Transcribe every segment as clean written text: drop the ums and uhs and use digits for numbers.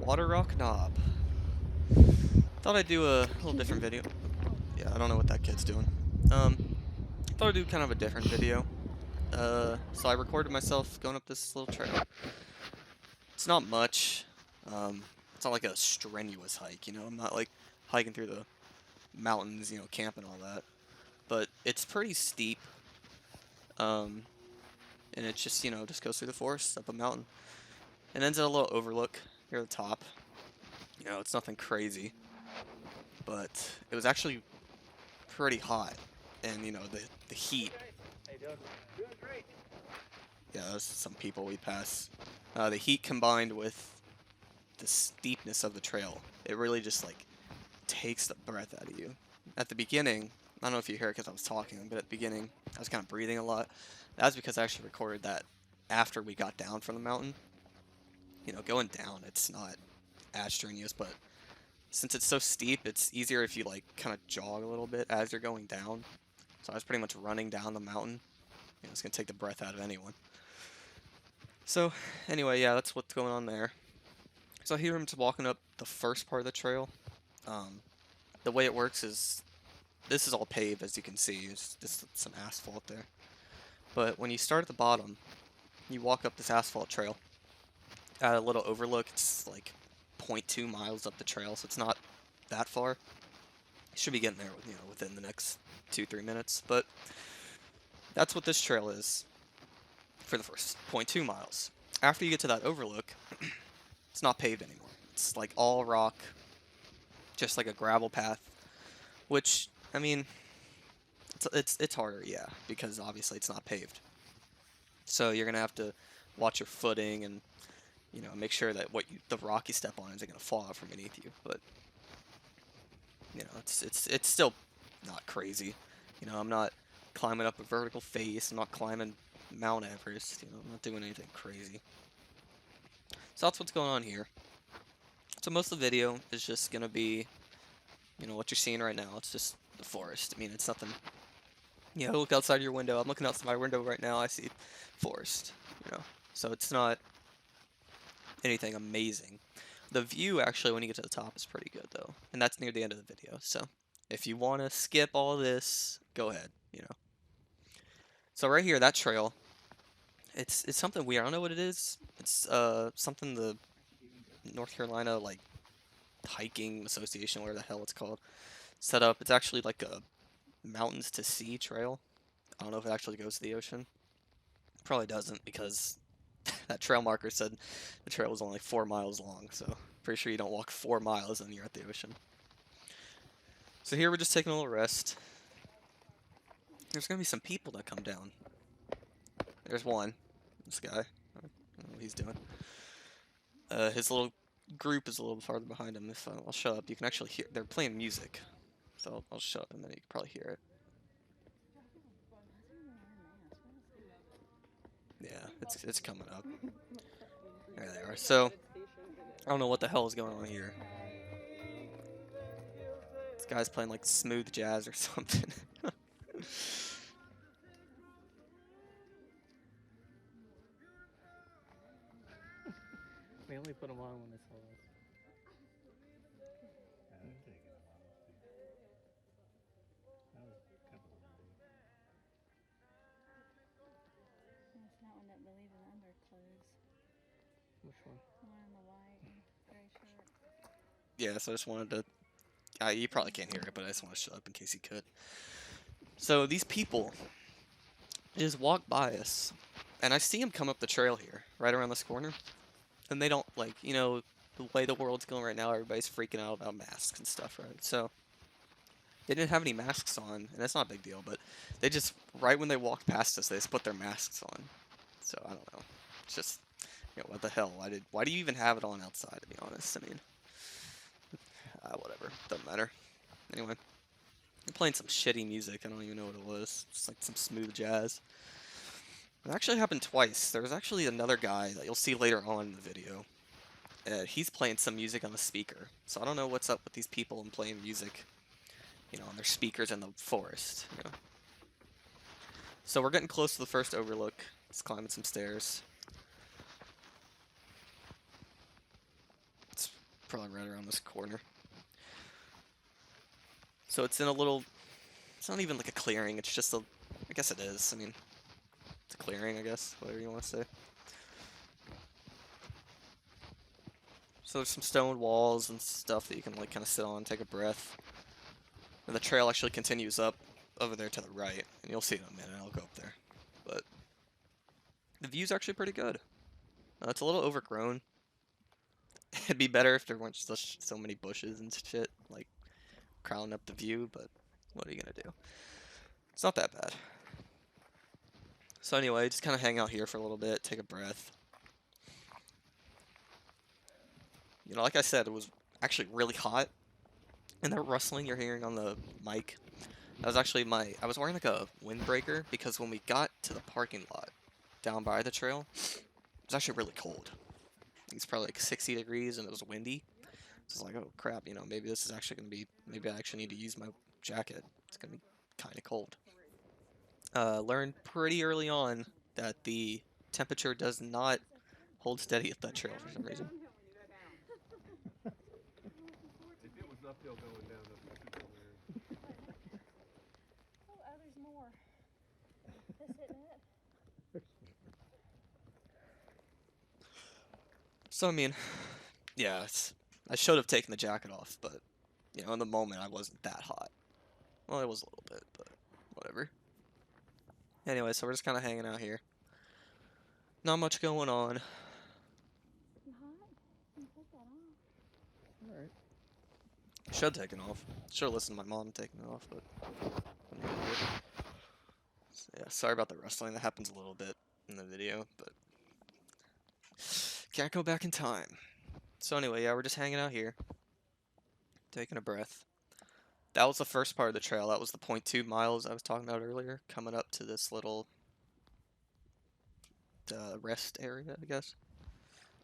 Waterrock knob. Thought I'd do a little different video. Yeah, I don't know what that kid's doing. Thought I'd do kind of a different video. So I recorded myself going up this little trail. It's not much. It's not like a strenuous hike, you know. I'm not like hiking through the mountains, you know, camping all that. But it's pretty steep. And it just, you know, just goes through the forest, up a mountain. And ends at a little overlook near the top. You know, it's nothing crazy. But it was actually pretty hot. And, you know, the heat. Yeah, there's some people we pass. The heat combined with the steepness of the trail, it really just, like, takes the breath out of you. At the beginning, I don't know if you hear it because I was talking, but at the beginning, I was kind of breathing a lot. That's because I actually recorded that after we got down from the mountain. You know, going down, it's not as strenuous, but since it's so steep, it's easier if you, like, kind of jog a little bit as you're going down. So I was pretty much running down the mountain. You know, it's going to take the breath out of anyone. So, anyway, yeah, that's what's going on there. So here I'm just walking up the first part of the trail. The way it works is, this is all paved, as you can see. It's just some asphalt there. But when you start at the bottom, you walk up this asphalt trail. At a little overlook, it's like 0.2 miles up the trail, so it's not that far. You should be getting there, you know, within the next 2-3 minutes. But that's what this trail is for the first 0.2 miles. After you get to that overlook, it's not paved anymore. It's like all rock, just like a gravel path, which, I mean, it's harder, yeah, because obviously it's not paved. So you're gonna have to watch your footing and, you know, make sure that the rock you step on isn't gonna fall out from beneath you. But, you know, it's still not crazy. You know, I'm not climbing up a vertical face. I'm not climbing Mount Everest. You know, I'm not doing anything crazy. So that's what's going on here. So most of the video is just gonna be, you know, what you're seeing right now. It's just the forest. I mean, it's nothing. You know, look outside your window. I'm looking outside my window right now. I see forest. You know, so it's not anything amazing. The view, actually, when you get to the top, is pretty good, though. And that's near the end of the video, so if you want to skip all this, go ahead, you know. So right here, that trail, it's something weird. I don't know what it is. It's something the North Carolina, like, hiking association, whatever the hell it's called, set up. It's actually like a mountains to sea trail. I don't know if it actually goes to the ocean. Probably doesn't, because that trail marker said the trail was only 4 miles long, so pretty sure you don't walk 4 miles and you're at the ocean. So here we're just taking a little rest. There's gonna be some people that come down. There's one. This guy. I don't know what he's doing. His little group is a little farther behind him. If I'll shut up, you can actually hear. They're playing music, so I'll shut up and then you can probably hear it. Yeah, it's coming up. There they are. So I don't know what the hell is going on here. This guy's playing like smooth jazz or something. They only put them on when they saw us. That's not one that believe in underclothes. Which one? The one in the white and gray shirt. Yeah, so I just wanted to. You probably can't hear it, but I just want to shut up in case you could. So these people just walk by us, and I see them come up the trail here, right around this corner, and they don't, like, you know, the way the world's going right now, everybody's freaking out about masks and stuff, right? So they didn't have any masks on, and that's not a big deal, but they just, right when they walked past us, they just put their masks on. So I don't know. It's just, you know, what the hell? Why do you even have it on outside, to be honest? I mean, whatever. Doesn't matter. Anyway. I'm playing some shitty music. I don't even know what it was. Just like some smooth jazz. It actually happened twice. There was actually another guy that you'll see later on in the video. He's playing some music on the speaker. So I don't know what's up with these people and playing music, you know, on their speakers in the forest, you know. So we're getting close to the first overlook. Let's climb some stairs. It's Probably right around this corner. So it's in a little, it's not even like a clearing, it's just a, I guess it is, I mean, it's a clearing, I guess, whatever you want to say. So there's some stone walls and stuff that you can like kind of sit on, take a breath. And the trail actually continues up over there to the right, and you'll see it in a minute, I'll go up there. But the view's actually pretty good. It's a little overgrown. It'd be better if there weren't just so many bushes and shit, like, crowding up the view, but what are you gonna do? It's not that bad. So anyway, just kind of hang out here for a little bit, take a breath. You know, like I said, it was actually really hot. And that rustling you're hearing on the mic, that was actually I was wearing like a windbreaker because when we got to the parking lot down by the trail, it was actually really cold. It's probably like 60 degrees and it was windy. So it's like, oh crap, you know, maybe this is actually going to be, maybe I actually need to use my jacket. It's going to be kind of cold. Learned pretty early on that the temperature does not hold steady at that trail for some reason. If it was uphill going down, that's what you're Oh, there's more. This hitting it? So, I mean, yeah, I should have taken the jacket off, but, you know, in the moment I wasn't that hot. Well, it was a little bit, but whatever. Anyway, so we're just kind of hanging out here. Not much going on. You hot? You take that off. Alright. Should have taken off. Should have listened to my mom taking it off, but what are you gonna do? So, yeah, sorry about the rustling. That happens a little bit in the video, but can't go back in time. So anyway, yeah, we're just hanging out here, taking a breath. That was the first part of the trail. That was the 0.2 miles I was talking about earlier, coming up to this little rest area, I guess.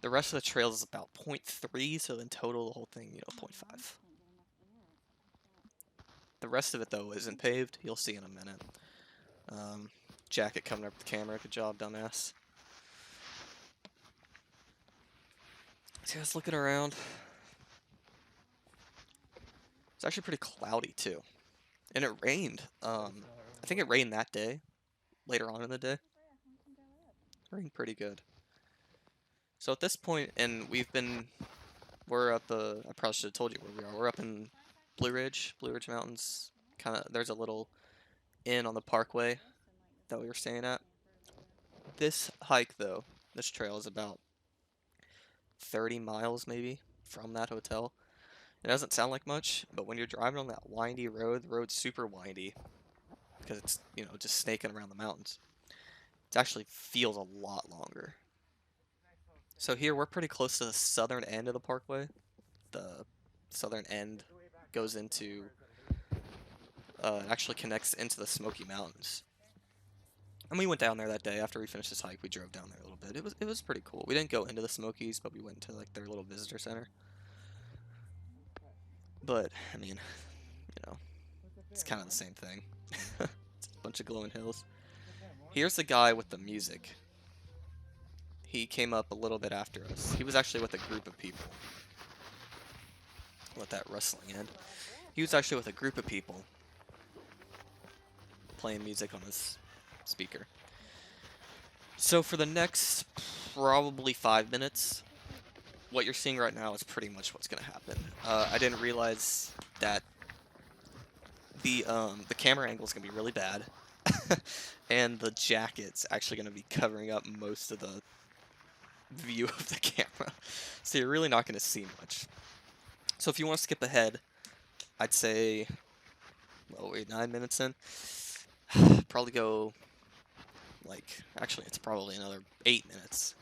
The rest of the trail is about 0.3, so in total, the whole thing, you know, 0.5. The rest of it, though, isn't paved. You'll see in a minute. Jacket coming up with the camera. Good job, dumbass. So just looking around. It's actually pretty cloudy, too. And it rained. I think it rained that day. Later on in the day. It rained pretty good. So at this point, and we're up I probably should have told you where we are. We're up in Blue Ridge Mountains. There's a little inn on the parkway that we were staying at. This hike, though, this trail is about 30 miles maybe from that hotel. It doesn't sound like much, but when you're driving on that windy road, the road's super windy because it's, you know, just snaking around the mountains. It actually feels a lot longer. So here we're pretty close to the southern end of the parkway. The southern end goes into, it actually connects into the Smoky Mountains. And we went down there that day after we finished this hike. We drove down there a little bit. It was pretty cool. We didn't go into the Smokies, but we went to like their little visitor center. But I mean, you know, it's kind of the same thing. It's a bunch of glowing hills. Here's the guy with the music. He came up a little bit after us. He was actually with a group of people. Let that rustling end. He was actually with a group of people playing music on his speaker. So for the next probably 5 minutes, what you're seeing right now is pretty much what's going to happen. I didn't realize that the camera angle is going to be really bad, and the jacket's actually going to be covering up most of the view of the camera, so you're really not going to see much. So if you want to skip ahead, I'd say, well, wait, 9 minutes in, probably go, like, actually it's probably another 8 minutes.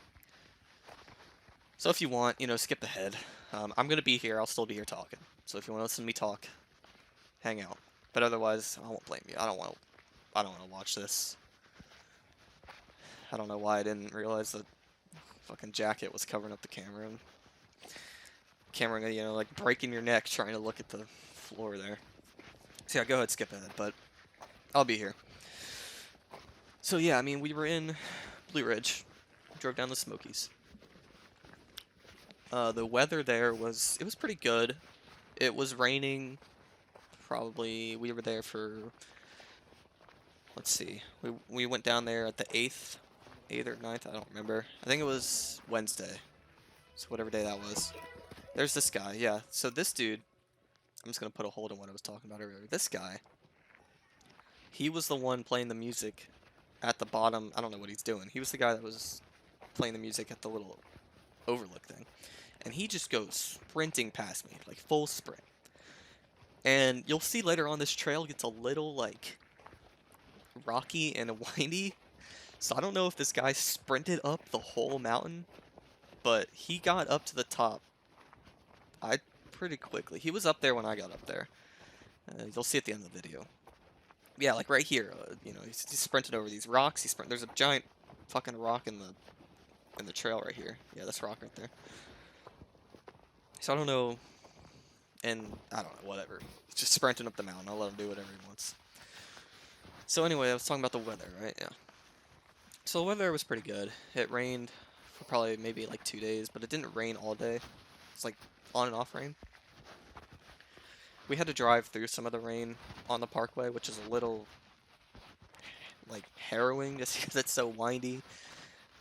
So if you want, you know, skip ahead. I'm going to be here. I'll still be here talking. So if you want to listen to me talk, hang out. But otherwise, I won't blame you. I don't want to watch this. I don't know why I didn't realize that fucking jacket was covering up the camera. And camera, you know, like breaking your neck trying to look at the floor there. So yeah, go ahead, skip ahead. But I'll be here. So yeah, I mean, we were in Blue Ridge. Drove down the Smokies. The weather there it was pretty good. It was raining. Probably we were there for, let's see, we went down there at the 8th or 9th, I don't remember. I think it was Wednesday. So whatever day that was. There's this guy, yeah. So this dude, I'm just gonna put a hold on what I was talking about earlier. This guy, he was the one playing the music at the bottom. I don't know what he's doing. He was the guy that was playing the music at the little overlook thing. And he just goes sprinting past me, like full sprint. And you'll see later on this trail gets a little like rocky and windy. So I don't know if this guy sprinted up the whole mountain, but he got up to the top pretty quickly. He was up there when I got up there. You'll see at the end of the video. Yeah, like right here, you know, he's sprinting over these rocks. There's a giant fucking rock in the trail right here. Yeah, this rock right there. So I don't know, and I don't know, whatever. He's just sprinting up the mountain. I'll let him do whatever he wants. So anyway, I was talking about the weather, right? Yeah. So the weather was pretty good. It rained for probably maybe like 2 days, but it didn't rain all day. It's like on and off rain. We had to drive through some of the rain on the parkway, which is a little like harrowing just because it's so windy,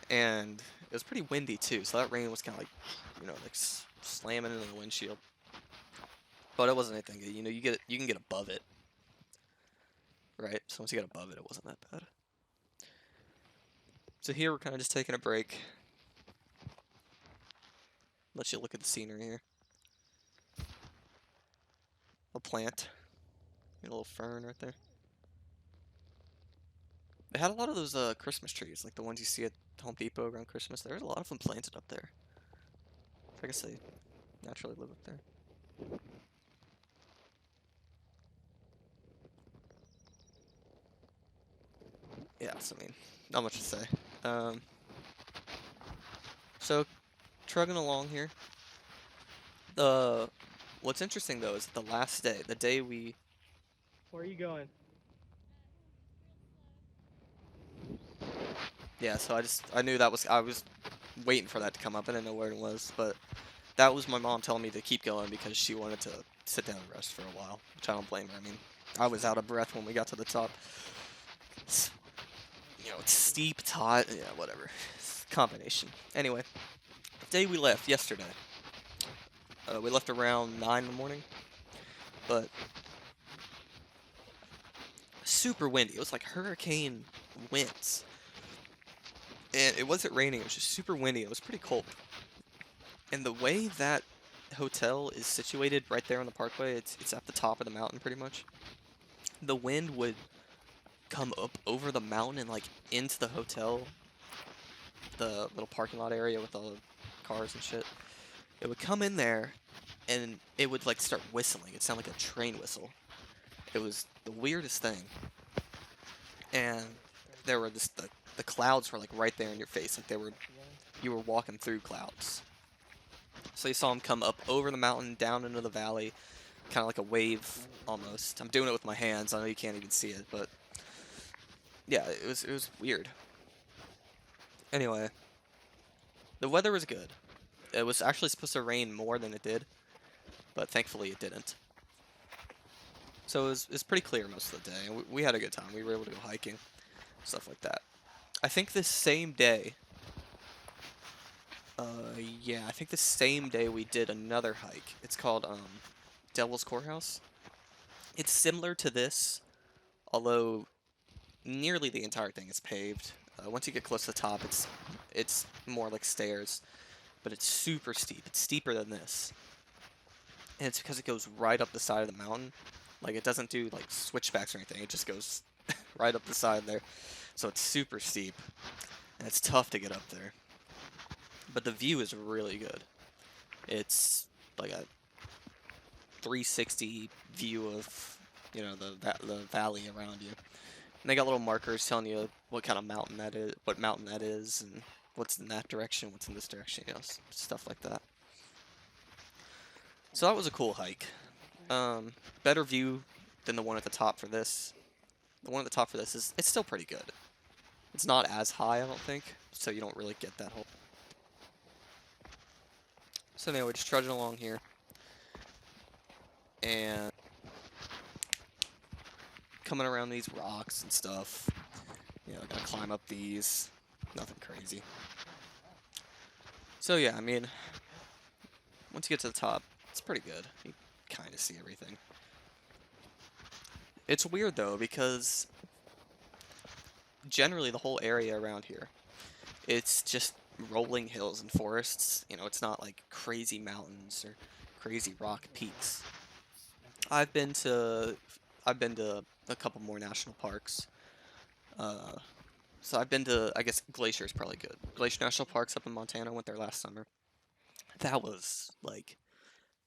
and it was pretty windy too. So that rain was kind of like, you know, like slamming into the windshield. But it wasn't anything. You know, you can get above it, right? So once you get above it, it wasn't that bad. So here we're kind of just taking a break. Let you look at the scenery here. A plant. A little fern right there. They had a lot of those Christmas trees, like the ones you see at Home Depot around Christmas. There's a lot of them planted up there. I guess they naturally live up there. Yeah, so I mean, not much to say. So, trugging along here. What's interesting though is the last day, the day we... Where are you going? Yeah, so I knew I was waiting for that to come up. I didn't know where it was, but that was my mom telling me to keep going because she wanted to sit down and rest for a while, which I don't blame her. I mean, I was out of breath when we got to the top. You know, it's steep, it's hot, yeah, whatever. It's a combination. Anyway, the day we left, yesterday, we left around 9 in the morning, but super windy. It was like hurricane winds. And it wasn't raining, it was just super windy. It was pretty cold. And the way that hotel is situated right there on the parkway, it's at the top of the mountain pretty much. The wind would come up over the mountain and like into the hotel, the little parking lot area with all the cars and shit. It would come in there and it would like start whistling. It'd sound like a train whistle. It was the weirdest thing. And there were just the clouds were like right there in your face, like you were walking through clouds. So you saw them come up over the mountain, down into the valley, kind of like a wave almost. I'm doing it with my hands. I know you can't even see it, but yeah, it was weird. Anyway, the weather was good. It was actually supposed to rain more than it did, but thankfully it didn't. So it was pretty clear most of the day, and we had a good time. We were able to go hiking, stuff like that. I think this same day, yeah, I think the same day we did another hike. It's called Devil's Courthouse. It's similar to this, although nearly the entire thing is paved. Once you get close to the top, it's more like stairs, but it's super steep. It's steeper than this, and it's because it goes right up the side of the mountain. Like, it doesn't do like switchbacks or anything. It just goes right up the side there, so it's super steep, and it's tough to get up there. But the view is really good. It's like a 360 view of, you know, the valley around you. And they got little markers telling you what kind of mountain that is, what mountain that is, and what's in that direction, what's in this direction, you know, stuff like that. So that was a cool hike. Better view than the one at the top for this. The one at the top for this it's still pretty good. It's not as high, I don't think, so you don't really get that whole. So anyway, we're just trudging along here. And coming around these rocks and stuff. You know, gonna climb up these. Nothing crazy. So yeah, I mean, once you get to the top, it's pretty good. You kind of see everything. It's weird though, because generally the whole area around here, it's just rolling hills and forests. You know, it's not like crazy mountains or crazy rock peaks. I've been to a couple more national parks. So I've been to, I guess Glacier is probably good. Glacier National Park's up in Montana. I went there last summer. That was like,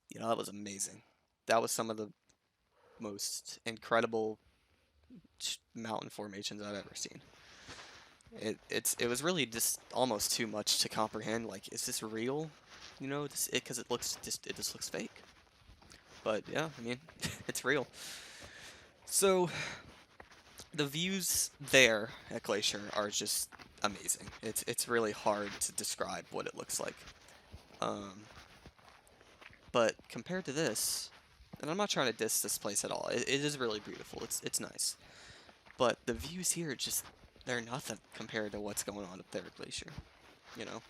you know, that was amazing. That was some of the most incredible mountain formations I've ever seen. It was really just almost too much to comprehend. Like, is this real? You know, because it just looks fake. But yeah, I mean, it's real. So the views there at Glacier are just amazing. It's really hard to describe what it looks like. But compared to this, and I'm not trying to diss this place at all. It is really beautiful. It's nice. But the views here they're nothing compared to what's going on up there at Glacier. You know,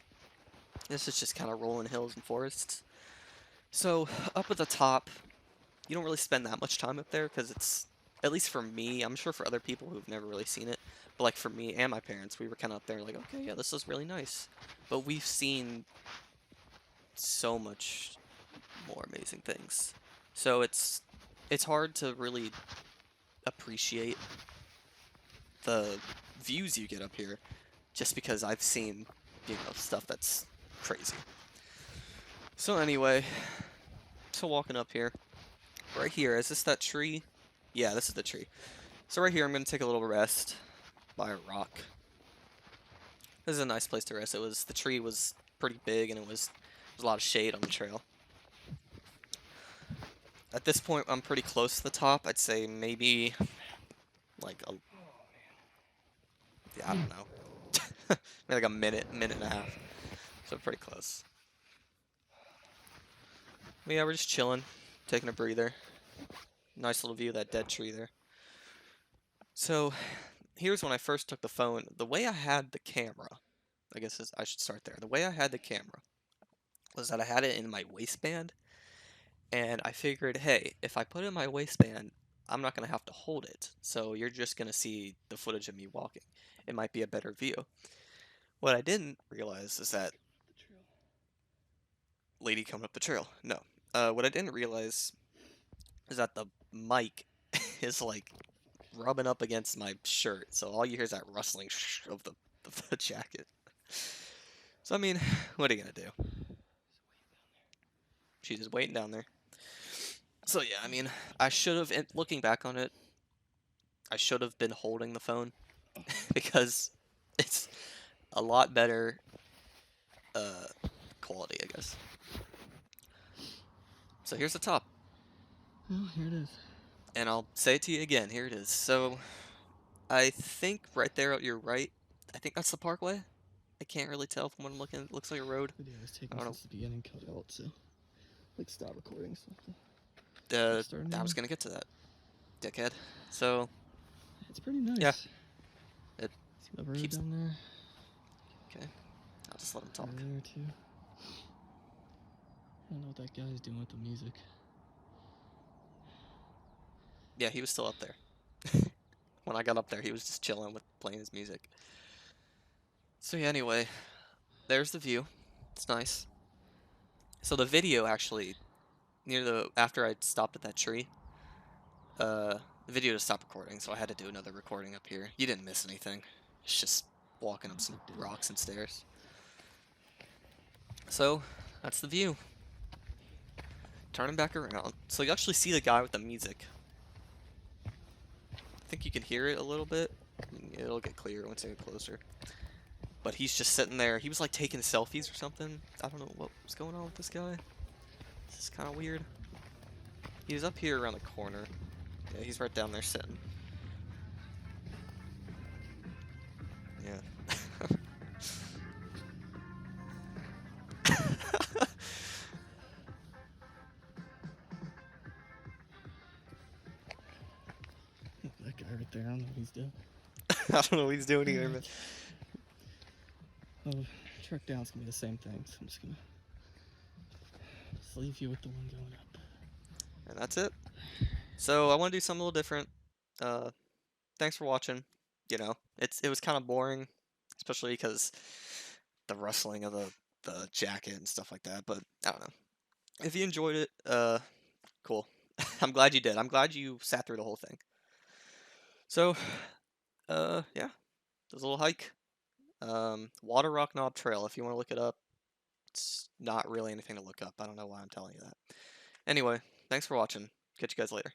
this is just kind of rolling hills and forests. So up at the top, you don't really spend that much time up there because it's, at least for me, I'm sure for other people who've never really seen it, but like for me and my parents, we were kind of up there like, okay, yeah, this is really nice. But we've seen so much more amazing things. So it's hard to really appreciate the views you get up here just because I've seen, you know, stuff that's crazy. So anyway, so walking up here, right here, is this that tree? Yeah, this is the tree. So right here, I'm going to take a little rest by a rock. This is a nice place to rest. The tree was pretty big and there was a lot of shade on the trail. At this point, I'm pretty close to the top. I'd say maybe like yeah, I don't know. Maybe like a minute and a half. So pretty close. But yeah, we're just chilling, taking a breather. Nice little view of that dead tree there. So here's when I first took the phone. The way I had the camera, I guess I should start there. The way I had the camera was that I had it in my waistband. And I figured, hey, if I put it in my waistband, I'm not going to have to hold it. So you're just going to see the footage of me walking. It might be a better view. What I didn't realize is that lady coming up the trail. No. What I didn't realize is that the mic is like rubbing up against my shirt. So all you hear is that rustling of the jacket. So I mean, what are you going to do? She's just waiting down there. So yeah, I mean, I should have, looking back on it, I should have been holding the phone because it's a lot better quality, I guess. So here's the top. Oh, here it is. And I'll say it to you again, here it is. So I think right there at your right, I think that's the parkway. I can't really tell from what I'm looking. It looks like a road. Video was taken I don't since the beginning, cut out, so like stop recording something. I was gonna get to that, dickhead. So It's pretty nice. Yeah. See the road keeps- down there. okay, I'll just let him talk. Over there too. I don't know what that guy's doing with the music. Yeah, he was still up there. When I got up there, he was just chilling with playing his music. So yeah, anyway, there's the view. It's nice. So the video actually, after I stopped at that tree, the video just stopped recording, so I had to do another recording up here. You didn't miss anything. It's just walking up some rocks and stairs. So, that's the view. Turning back around. So you actually see the guy with the music. I think you can hear it a little bit. It'll get clearer once I get closer. But he's just sitting there. He was like taking selfies or something. I don't know what was going on with this guy. This is kind of weird. He was up here around the corner. Yeah, he's right down there sitting. Yeah. there. I don't know what he's doing. I don't know what he's doing here, man. Oh, truck down's gonna be the same thing, so I'm just gonna leave you with the one going up. And that's it. So I want to do something a little different. Thanks for watching. You know, it was kind of boring, especially because the rustling of the jacket and stuff like that. But I don't know. If you enjoyed it, cool. I'm glad you did. I'm glad you sat through the whole thing. So, yeah, there's a little hike. Waterrock Knob Trail. If you want to look it up, it's not really anything to look up. I don't know why I'm telling you that. Anyway, thanks for watching. Catch you guys later.